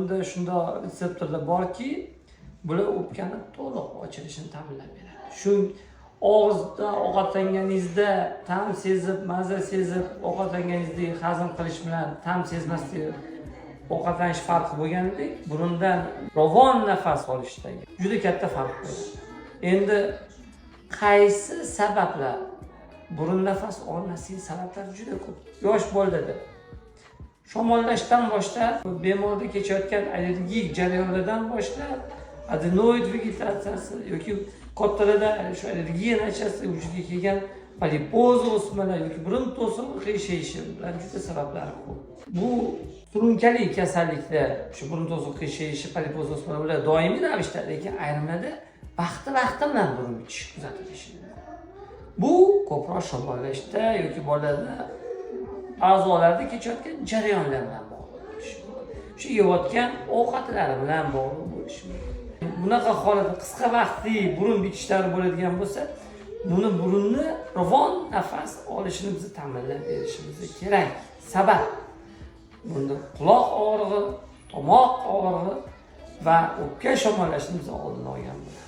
burunda shunday retseptorlar borki, bular o'pkani to'liq ochilishini ta'minlab beradi. Shu og'izda ovqatlanganingizda ta'm sezib, mazza sezib, ovqatlanganingizdagi hazm qilish bilan ta'm sezmasdagi ovqatlanish farqi bo'lganidek, burundan ravon nafas olishdagi juda katta farq bor. Endi qaysi sabablar? Burun nafas olmaslik sabablari juda ko'p. Yosh bolada shamollashdan boshlab, bemorda kechayotgan allergik jarayonlardan boshlab, adenoid vegetatsiyasi yoki kattalarda shu allergiya natijasida vujudga kelgan polipoz o'smalar yoki burun to'sig'i qiyshayishi bilan juda sabablari ko'p. Bu surunkali kasalliklar, shu burun to'sig'i qiyshayishi, polipoz o'smalar ular doimiy ravishda, lekin ayrimlarda vaqti bilan burun bitishi kuzatilishi. Bu ko'proq shamollashda yoki bolalarda a'zolarda kechayotgan jarayonlar bilan bog'liq bo'lishi mumkin. Shu yeyotgan ovqatlari bilan bog'liq bo'lishi mumkin. Bunaqa holatda qisqa vaqtli burun bitishlari bo'ladigan bo'lsa, buni burunni ravon nafas olishini biz ta'minlab berishimiz kerak. Sabab bunda quloq og'rig'i, tomoq og'rig'i va o'pka shamollashini biz oldini olgan bo'lamiz.